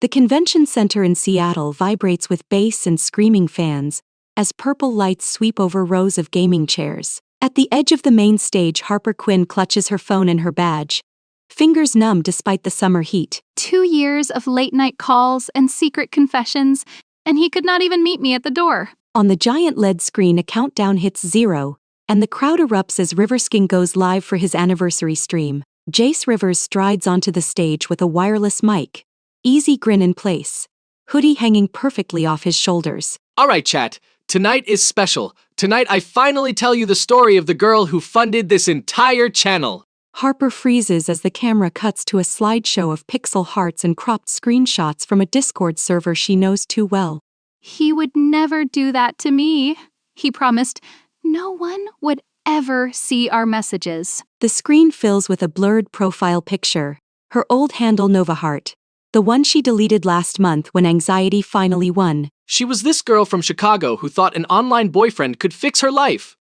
The convention center in Seattle vibrates with bass and screaming fans as purple lights sweep over rows of gaming chairs. At the edge of the main stage, Harper Quinn clutches her phone and her badge, fingers numb despite the summer heat. 2 years of late-night calls and secret confessions, and he could not even meet me at the door. On the giant LED screen, a countdown hits 0, and the crowd erupts as Riversking goes live for his anniversary stream. Jace Rivers strides onto the stage with a wireless mic, easy grin in place, hoodie hanging perfectly off his shoulders. All right, chat. Tonight is special. Tonight I finally tell you the story of the girl who funded this entire channel. Harper freezes as the camera cuts to a slideshow of pixel hearts and cropped screenshots from a Discord server she knows too well. He would never do that to me. He promised no one would ever see our messages. The screen fills with a blurred profile picture, her old handle Nova Heart, the one she deleted last month when anxiety finally won. She was this girl from Chicago who thought an online boyfriend could fix her life.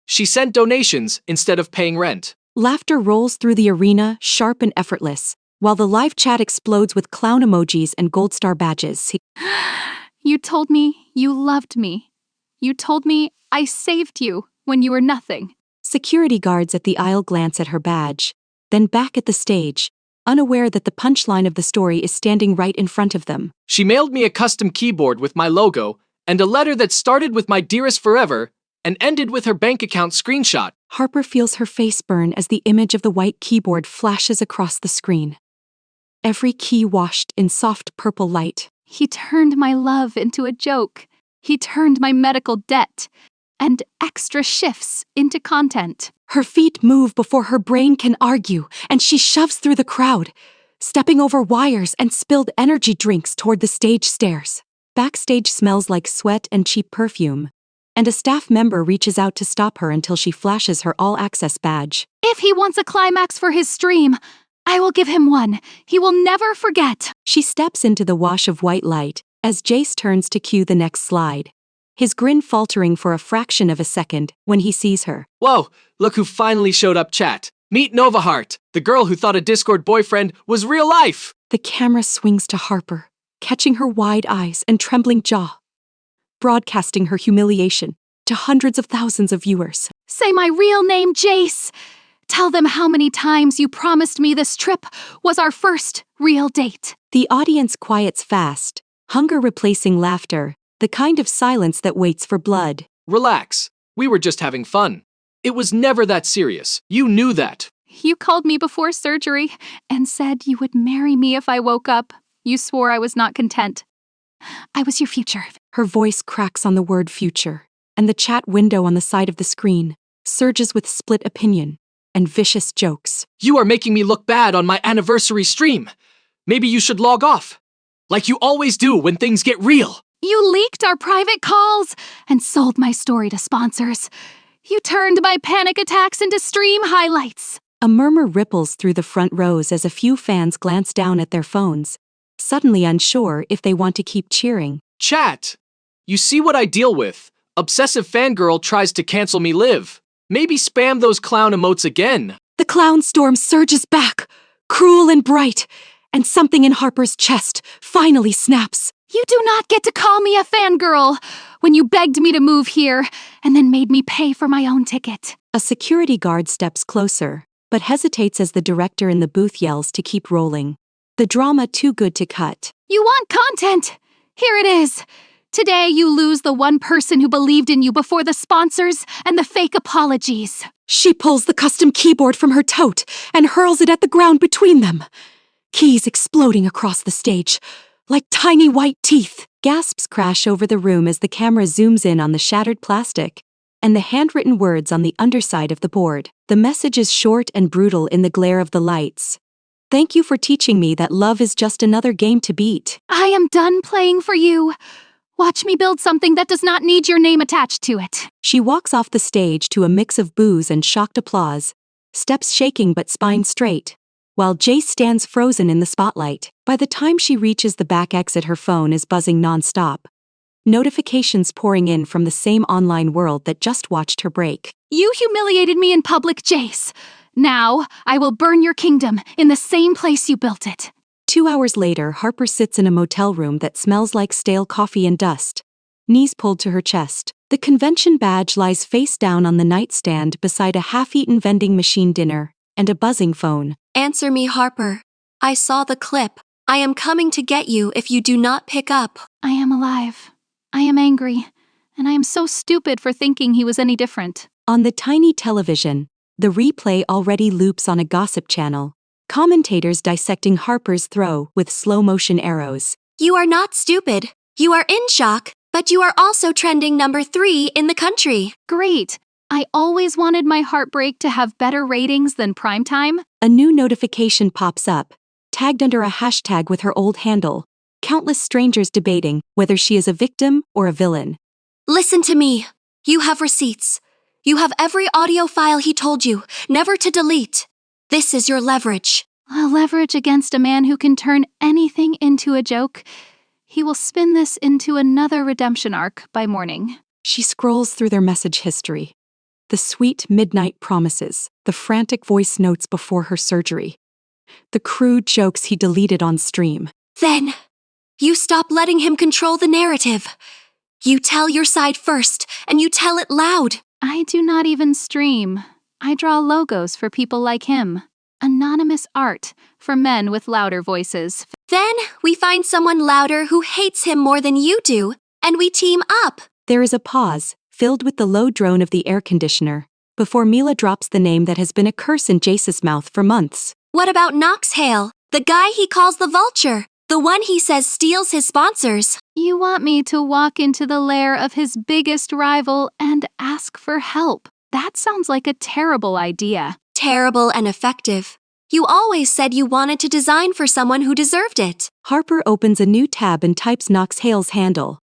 She sent donations instead of paying rent. Laughter rolls through the arena, sharp and effortless, while the live chat explodes with clown emojis and gold star badges. You told me you loved me. You told me I saved you when you were nothing. Security guards at the aisle glance at her badge, then back at the stage, unaware that the punchline of the story is standing right in front of them. She mailed me a custom keyboard with my logo and a letter that started with my dearest forever and ended with her bank account screenshot. Harper feels her face burn as the image of the white keyboard flashes across the screen. Every key washed in soft purple light. He turned my love into a joke. He turned my medical debt and extra shifts into content. Her feet move before her brain can argue, and she shoves through the crowd, stepping over wires and spilled energy drinks toward the stage stairs. Backstage smells like sweat and cheap perfume, and a staff member reaches out to stop her until she flashes her all-access badge. If he wants a climax for his stream, I will give him one. He will never forget. She steps into the wash of white light as Jace turns to cue the next slide, his grin faltering for a fraction of a second when he sees her. Whoa, look who finally showed up, chat. Meet Nova Heart, the girl who thought a Discord boyfriend was real life. The camera swings to Harper, catching her wide eyes and trembling jaw, broadcasting her humiliation to hundreds of thousands of viewers. Say my real name, Jace. Tell them how many times you promised me this trip was our first real date. The audience quiets fast, hunger replacing laughter, the kind of silence that waits for blood. Relax. We were just having fun. It was never that serious. You knew that. You called me before surgery and said you would marry me if I woke up. You swore I was not content. I was your future. Her voice cracks on the word future, and the chat window on the side of the screen surges with split opinion and vicious jokes. You are making me look bad on my anniversary stream. Maybe you should log off, like you always do when things get real. You leaked our private calls and sold my story to sponsors. You turned my panic attacks into stream highlights. A murmur ripples through the front rows as a few fans glance down at their phones, suddenly unsure if they want to keep cheering. Chat, you see what I deal with. Obsessive fangirl tries to cancel me live. Maybe spam those clown emotes again. The clown storm surges back, cruel and bright, and something in Harper's chest finally snaps. You do not get to call me a fangirl when you begged me to move here and then made me pay for my own ticket. A security guard steps closer, but hesitates as the director in the booth yells to keep rolling. The drama too good to cut. You want content? Here it is. Today you lose the one person who believed in you before the sponsors and the fake apologies. She pulls the custom keyboard from her tote and hurls it at the ground between them. Keys exploding across the stage, like tiny white teeth. Gasps crash over the room as the camera zooms in on the shattered plastic and the handwritten words on the underside of the board. The message is short and brutal in the glare of the lights. Thank you for teaching me that love is just another game to beat. I am done playing for you. Watch me build something that does not need your name attached to it. She walks off the stage to a mix of boos and shocked applause, steps shaking but spine straight, while Jace stands frozen in the spotlight. By the time she reaches the back exit, her phone is buzzing nonstop, notifications pouring in from the same online world that just watched her break. You humiliated me in public, Jace. Now I will burn your kingdom in the same place you built it. 2 hours later, Harper sits in a motel room that smells like stale coffee and dust. Knees pulled to her chest. The convention badge lies face down on the nightstand beside a half-eaten vending machine dinner and a buzzing phone. Answer me, Harper. I saw the clip. I am coming to get you if you do not pick up. I am alive. I am angry. And I am so stupid for thinking he was any different. On the tiny television, the replay already loops on a gossip channel. Commentators dissecting Harper's throw with slow-motion arrows. You are not stupid. You are in shock, but you are also trending number 3 in the country. Great. I always wanted my heartbreak to have better ratings than primetime. A new notification pops up, tagged under a hashtag with her old handle. Countless strangers debating whether she is a victim or a villain. Listen to me. You have receipts. You have every audio file he told you, never to delete. This is your leverage. A leverage against a man who can turn anything into a joke. He will spin this into another redemption arc by morning. She scrolls through their message history. The sweet midnight promises, the frantic voice notes before her surgery, the crude jokes he deleted on stream. Then, you stop letting him control the narrative. You tell your side first, and you tell it loud. I do not even stream. I draw logos for people like him. Anonymous art for men with louder voices. Then, we find someone louder who hates him more than you do, and we team up. There is a pause, filled with the low drone of the air conditioner, before Mila drops the name that has been a curse in Jace's mouth for months. What about Knox Hale, the guy he calls the Vulture? The one he says steals his sponsors. You want me to walk into the lair of his biggest rival and ask for help. That sounds like a terrible idea. Terrible and effective. You always said you wanted to design for someone who deserved it. Harper opens a new tab and types Knox Hale's handle.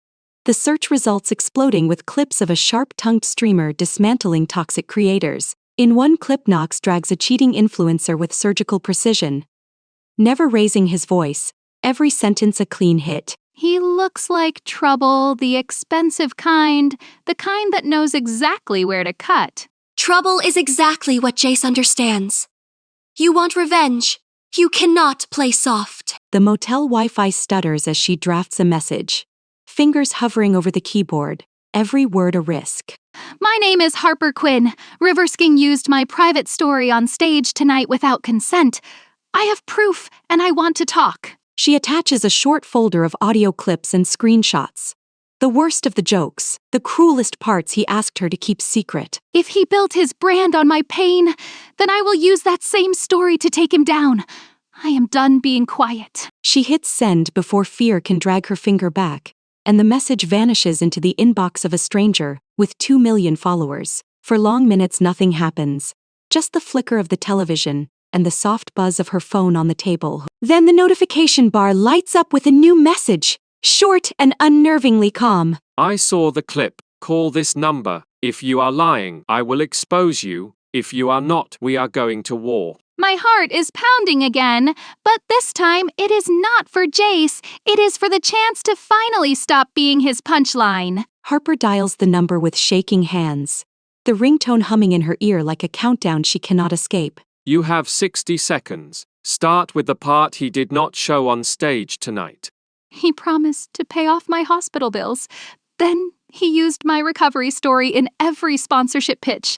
The search results exploding with clips of a sharp-tongued streamer dismantling toxic creators. In one clip, Knox drags a cheating influencer with surgical precision, never raising his voice, every sentence a clean hit. He looks like trouble, the expensive kind, the kind that knows exactly where to cut. Trouble is exactly what Jace understands. You want revenge. You cannot play soft. The motel Wi-Fi stutters as she drafts a message. Fingers hovering over the keyboard, every word a risk. My name is Harper Quinn. Riversking used my private story on stage tonight without consent. I have proof, and I want to talk. She attaches a short folder of audio clips and screenshots. The worst of the jokes, the cruelest parts he asked her to keep secret. If he built his brand on my pain, then I will use that same story to take him down. I am done being quiet. She hits send before fear can drag her finger back, and the message vanishes into the inbox of a stranger with 2 million followers. For long minutes nothing happens, just the flicker of the television and the soft buzz of her phone on the table. Then the notification bar lights up with a new message, short and unnervingly calm. I saw the clip. Call this number. If you are lying, I will expose you. If you are not, we are going to war. My heart is pounding again, but this time it is not for Jace. It is for the chance to finally stop being his punchline. Harper dials the number with shaking hands, the ringtone humming in her ear like a countdown she cannot escape. You have 60 seconds. Start with the part he did not show on stage tonight. He promised to pay off my hospital bills. Then he used my recovery story in every sponsorship pitch,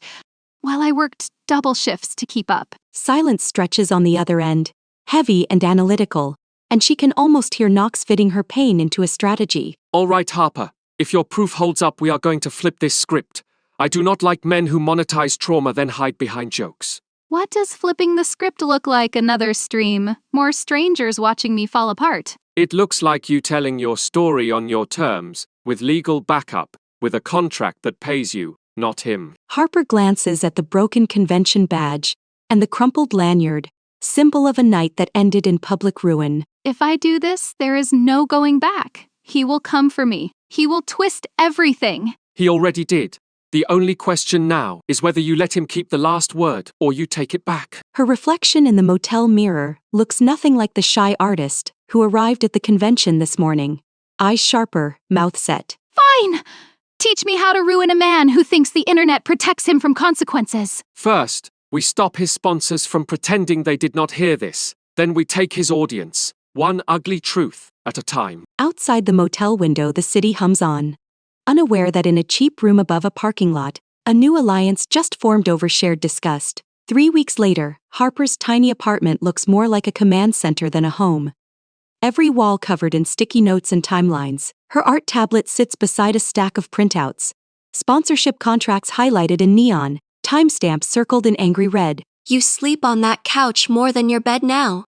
while I worked double shifts to keep up. Silence stretches on the other end, heavy and analytical, and she can almost hear Knox fitting her pain into a strategy. All right, Harper. If your proof holds up, we are going to flip this script. I do not like men who monetize trauma then hide behind jokes. What does flipping the script look like? Another stream? More strangers watching me fall apart? It looks like you telling your story on your terms, with legal backup, with a contract that pays you, not him. Harper glances at the broken convention badge and the crumpled lanyard, symbol of a night that ended in public ruin. If I do this, there is no going back. He will come for me. He will twist everything. He already did. The only question now is whether you let him keep the last word or you take it back. Her reflection in the motel mirror looks nothing like the shy artist who arrived at the convention this morning. Eyes sharper, mouth set. Fine! Teach me how to ruin a man who thinks the internet protects him from consequences. First, we stop his sponsors from pretending they did not hear this. Then we take his audience. one ugly truth at a time. Outside the motel window, the city hums on. Unaware that in a cheap room above a parking lot, a new alliance just formed over shared disgust. 3 weeks later, Harper's tiny apartment looks more like a command center than a home. Every wall covered in sticky notes and timelines. Her art tablet sits beside a stack of printouts. Sponsorship contracts highlighted in neon, timestamps circled in angry red. You sleep on that couch more than your bed now.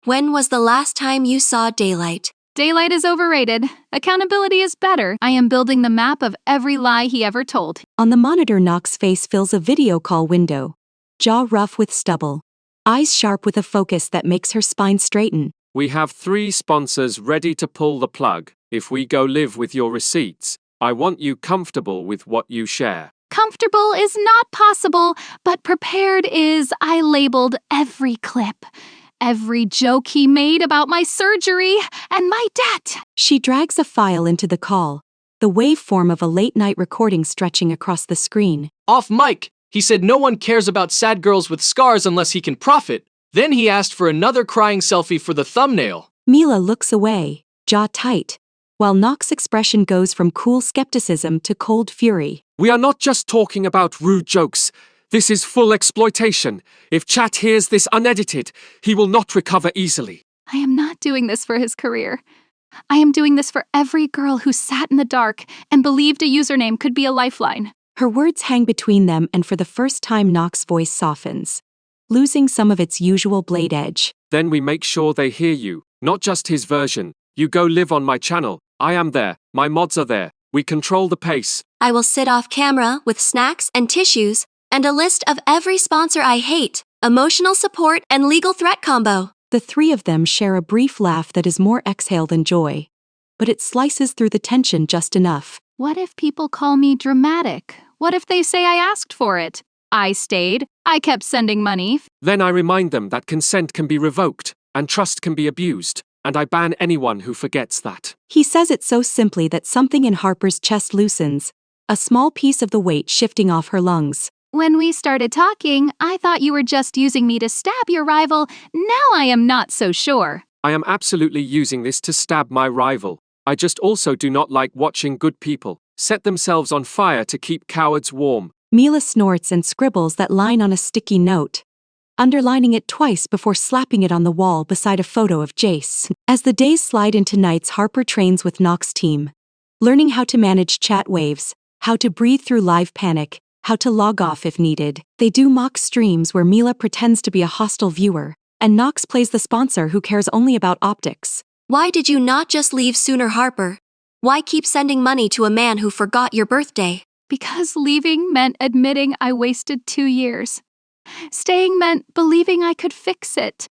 When was the last time you saw daylight? Daylight is overrated. Accountability is better. I am building the map of every lie he ever told. On the monitor, Knox's face fills a video call window. Jaw rough with stubble. Eyes sharp with a focus that makes her spine straighten. We have 3 sponsors ready to pull the plug. If we go live with your receipts, I want you comfortable with what you share. Comfortable is not possible, but prepared is. I labeled every clip. Every joke he made about my surgery and my debt. She drags a file into the call, the waveform of a late-night recording stretching across the screen. Off mic, he said no one cares about sad girls with scars unless he can profit. Then he asked for another crying selfie for the thumbnail. Mila looks away, jaw tight, while Knox's expression goes from cool skepticism to cold fury. We are not just talking about rude jokes. This is full exploitation. If Chat hears this unedited, he will not recover easily. I am not doing this for his career. I am doing this for every girl who sat in the dark and believed a username could be a lifeline. Her words hang between them, and for the first time Knox's voice softens, losing some of its usual blade edge. Then we make sure they hear you, not just his version. You go live on my channel. I am there. My mods are there. We control the pace. I will sit off camera with snacks and tissues and a list of every sponsor I hate, emotional support and legal threat combo. The 3 of them share a brief laugh that is more exhale than joy, but it slices through the tension just enough. What if people call me dramatic? What if they say I asked for it? I stayed. I kept sending money. Then I remind them that consent can be revoked, and trust can be abused, and I ban anyone who forgets that. He says it so simply that something in Harper's chest loosens, a small piece of the weight shifting off her lungs. When we started talking, I thought you were just using me to stab your rival. Now I am not so sure. I am absolutely using this to stab my rival. I just also do not like watching good people set themselves on fire to keep cowards warm. Mila snorts and scribbles that line on a sticky note, underlining it twice before slapping it on the wall beside a photo of Jace. As the days slide into nights, Harper trains with Knox's team, learning how to manage chat waves, how to breathe through live panic, how to log off if needed. They do mock streams where Mila pretends to be a hostile viewer, and Knox plays the sponsor who cares only about optics. Why did you not just leave sooner, Harper? Why keep sending money to a man who forgot your birthday? Because leaving meant admitting I wasted 2 years. Staying meant believing I could fix it.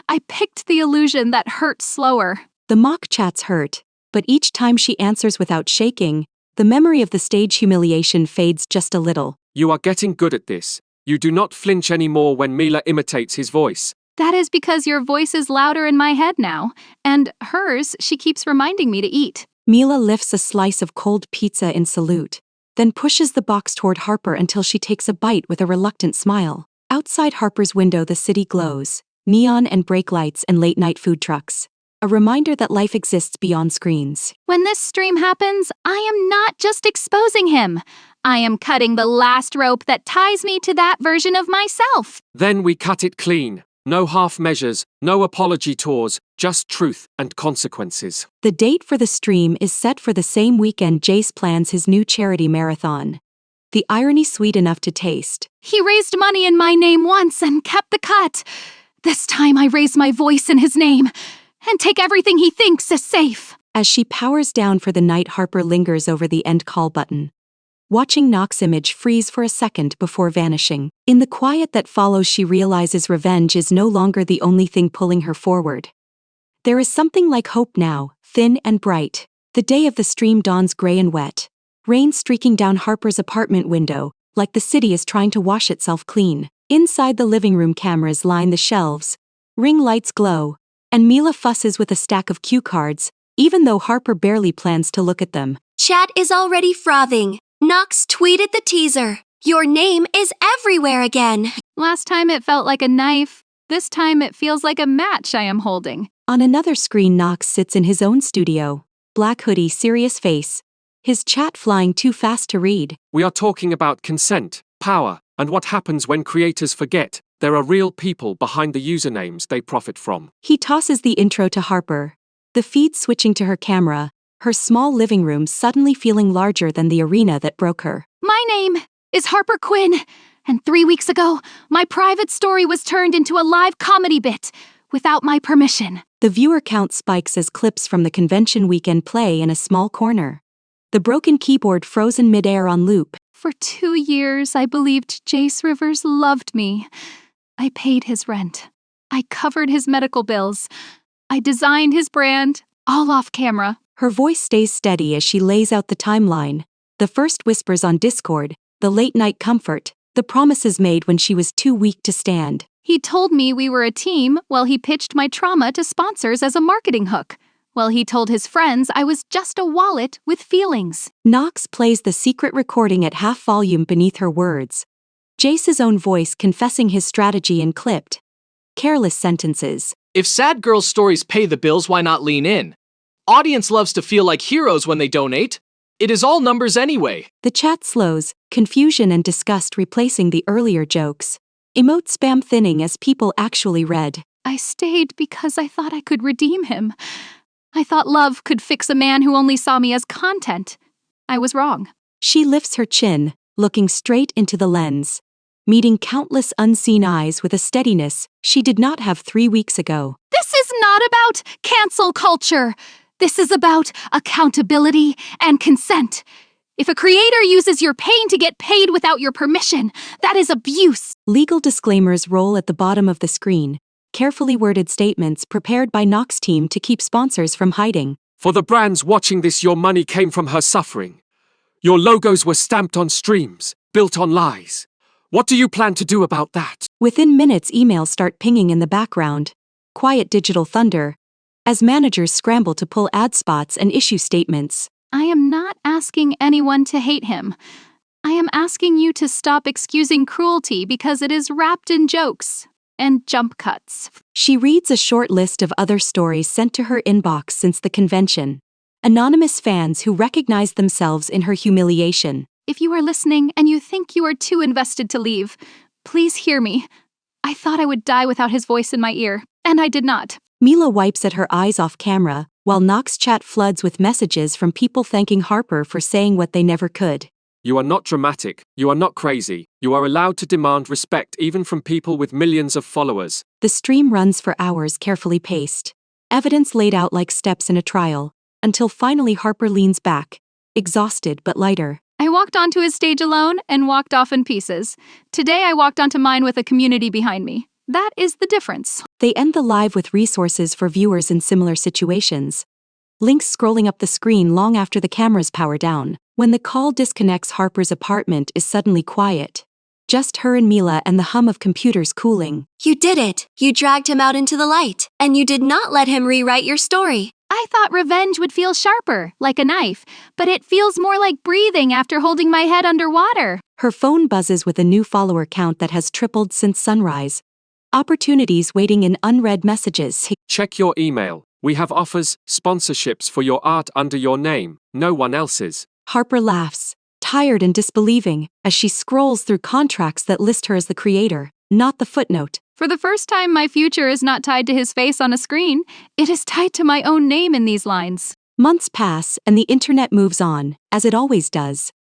I picked the illusion that hurt slower. The mock chats hurt, but each time she answers without shaking, the memory of the stage humiliation fades just a little. You are getting good at this. You do not flinch anymore when Mila imitates his voice. That is because your voice is louder in my head now, and hers, she keeps reminding me to eat. Mila lifts a slice of cold pizza in salute, then pushes the box toward Harper until she takes a bite with a reluctant smile. Outside Harper's window, the city glows, neon and brake lights and late-night food trucks. A reminder that life exists beyond screens. When this stream happens, I am not just exposing him. I am cutting the last rope that ties me to that version of myself. Then we cut it clean. No half measures, no apology tours, just truth and consequences. The date for the stream is set for the same weekend Jace plans his new charity marathon. The irony sweet enough to taste. He raised money in my name once and kept the cut. This time I raise my voice in his name and take everything he thinks is safe. As she powers down for the night, Harper lingers over the end call button, watching Knox's image freeze for a second before vanishing. In the quiet that follows, she realizes revenge is no longer the only thing pulling her forward. There is something like hope now, thin and bright. The day of the stream dawns gray and wet, rain streaking down Harper's apartment window, like the city is trying to wash itself clean. Inside the living room, cameras line the shelves, ring lights glow, and Mila fusses with a stack of cue cards, even though Harper barely plans to look at them. Chat is already frothing. Knox tweeted the teaser. Your name is everywhere again. Last time it felt like a knife. This time it feels like a match I am holding. On another screen, Knox sits in his own studio. Black hoodie, serious face. His chat flying too fast to read. We are talking about consent, power, and what happens when creators forget there are real people behind the usernames they profit from. He tosses the intro to Harper. The feed switching to her camera, her small living room suddenly feeling larger than the arena that broke her. My name is Harper Quinn, and 3 weeks ago, my private story was turned into a live comedy bit without my permission. The viewer count spikes as clips from the convention weekend play in a small corner. The broken keyboard frozen midair on loop. For 2 years, I believed Jace Rivers loved me. I paid his rent. I covered his medical bills. I designed his brand, all off camera. Her voice stays steady as she lays out the timeline. The first whispers on Discord, the late-night comfort, the promises made when she was too weak to stand. He told me we were a team while he pitched my trauma to sponsors as a marketing hook. While he told his friends I was just a wallet with feelings. Knox plays the secret recording at half volume beneath her words. Jace's own voice confessing his strategy in clipped, careless sentences. If sad girl stories pay the bills, why not lean in? Audience loves to feel like heroes when they donate. It is all numbers anyway. The chat slows, confusion and disgust replacing the earlier jokes. Emote spam thinning as people actually read. I stayed because I thought I could redeem him. I thought love could fix a man who only saw me as content. I was wrong. She lifts her chin, looking straight into the lens, meeting countless unseen eyes with a steadiness she did not have 3 weeks ago. This is not about cancel culture. This is about accountability and consent. If a creator uses your pain to get paid without your permission, that is abuse. Legal disclaimers roll at the bottom of the screen. Carefully worded statements prepared by Knox team to keep sponsors from hiding. For the brands watching this, your money came from her suffering. Your logos were stamped on streams, built on lies. What do you plan to do about that? Within minutes, emails start pinging in the background. Quiet digital thunder, as managers scramble to pull ad spots and issue statements. I am not asking anyone to hate him. I am asking you to stop excusing cruelty because it is wrapped in jokes and jump cuts. She reads a short list of other stories sent to her inbox since the convention. Anonymous fans who recognize themselves in her humiliation. If you are listening and you think you are too invested to leave, please hear me. I thought I would die without his voice in my ear, and I did not. Mila wipes at her eyes off camera, while Knox chat floods with messages from people thanking Harper for saying what they never could. You are not dramatic, you are not crazy, you are allowed to demand respect even from people with millions of followers. The stream runs for hours, carefully paced. Evidence laid out like steps in a trial, until finally Harper leans back, exhausted but lighter. I walked onto his stage alone and walked off in pieces. Today I walked onto mine with a community behind me. That is the difference. They end the live with resources for viewers in similar situations. Links scrolling up the screen long after the cameras power down. When the call disconnects, Harper's apartment is suddenly quiet. Just her and Mila and the hum of computers cooling. You did it. You dragged him out into the light, and you did not let him rewrite your story. I thought revenge would feel sharper, like a knife, but it feels more like breathing after holding my head underwater. Her phone buzzes with a new follower count that has tripled since sunrise. Opportunities waiting in unread messages. Check your email. We have offers, sponsorships for your art under your name, no one else's. Harper laughs, tired and disbelieving, as she scrolls through contracts that list her as the creator, not the footnote. For the first time, my future is not tied to his face on a screen. It is tied to my own name in these lines. Months pass and the internet moves on, as it always does.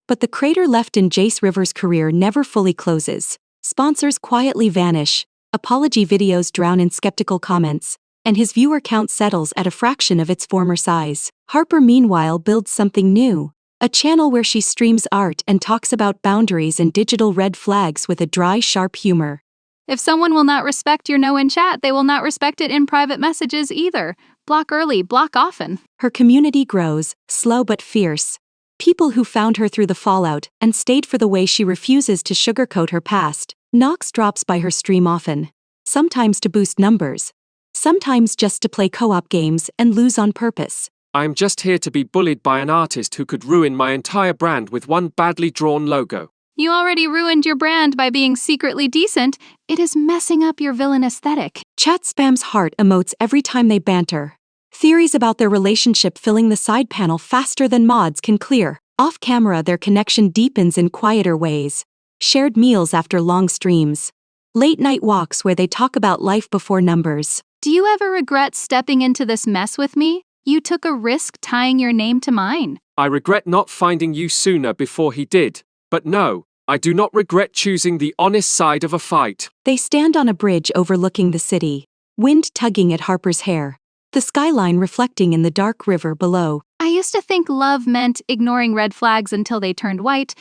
But the crater left in Jace Rivers' career never fully closes. Sponsors quietly vanish, apology videos drown in skeptical comments, and his viewer count settles at a fraction of its former size. Harper meanwhile builds something new, a channel where she streams art and talks about boundaries and digital red flags with a dry, sharp humor. If someone will not respect your no in chat, they will not respect it in private messages either. Block early, block often. Her community grows, slow but fierce. People who found her through the fallout and stayed for the way she refuses to sugarcoat her past. Knox drops by her stream often, sometimes to boost numbers, sometimes just to play co-op games and lose on purpose. I am just here to be bullied by an artist who could ruin my entire brand with one badly drawn logo. You already ruined your brand by being secretly decent. It is messing up your villain aesthetic. Chat spam's heart emotes every time they banter. Theories about their relationship filling the side panel faster than mods can clear. Off camera, their connection deepens in quieter ways. Shared meals after long streams. Late night walks where they talk about life before numbers. Do you ever regret stepping into this mess with me? You took a risk tying your name to mine. I regret not finding you sooner before he did. But no, I do not regret choosing the honest side of a fight. They stand on a bridge overlooking the city, wind tugging at Harper's hair, the skyline reflecting in the dark river below. I used to think love meant ignoring red flags until they turned white,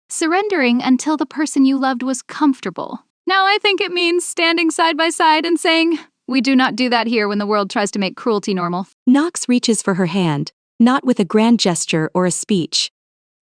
surrendering until the person you loved was comfortable. Now I think it means standing side by side and saying, "We do not do that here," when the world tries to make cruelty normal. Knox reaches for her hand, not with a grand gesture or a speech.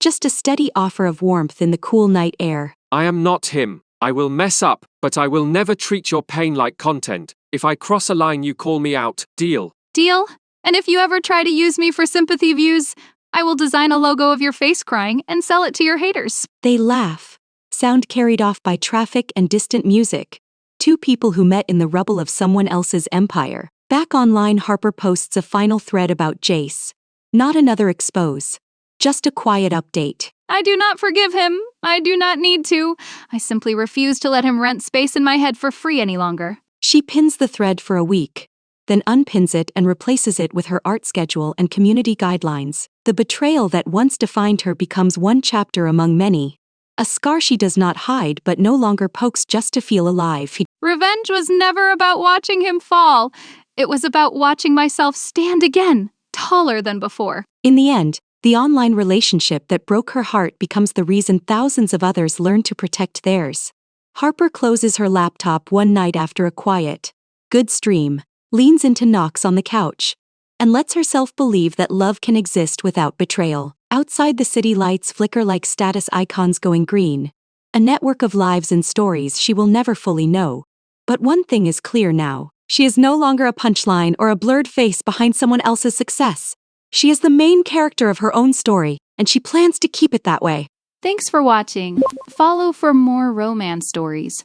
Just a steady offer of warmth in the cool night air. I am not him. I will mess up, but I will never treat your pain like content. If I cross a line, you call me out. Deal? Deal? And if you ever try to use me for sympathy views, I will design a logo of your face crying and sell it to your haters. They laugh, sound carried off by traffic and distant music. Two people who met in the rubble of someone else's empire. Back online, Harper posts a final thread about Jace. Not another expose. Just a quiet update. I do not forgive him. I do not need to. I simply refuse to let him rent space in my head for free any longer. She pins the thread for a week, then unpins it and replaces it with her art schedule and community guidelines. The betrayal that once defined her becomes one chapter among many. A scar she does not hide but no longer pokes just to feel alive. Revenge was never about watching him fall. It was about watching myself stand again, taller than before. In the end, the online relationship that broke her heart becomes the reason thousands of others learn to protect theirs. Harper closes her laptop one night after a quiet, good stream, leans into Knox on the couch, and lets herself believe that love can exist without betrayal. Outside, the city lights flicker like status icons going green, a network of lives and stories she will never fully know. But one thing is clear now. She is no longer a punchline or a blurred face behind someone else's success. She is the main character of her own story, and she plans to keep it that way. Thanks for watching. Follow for more romance stories.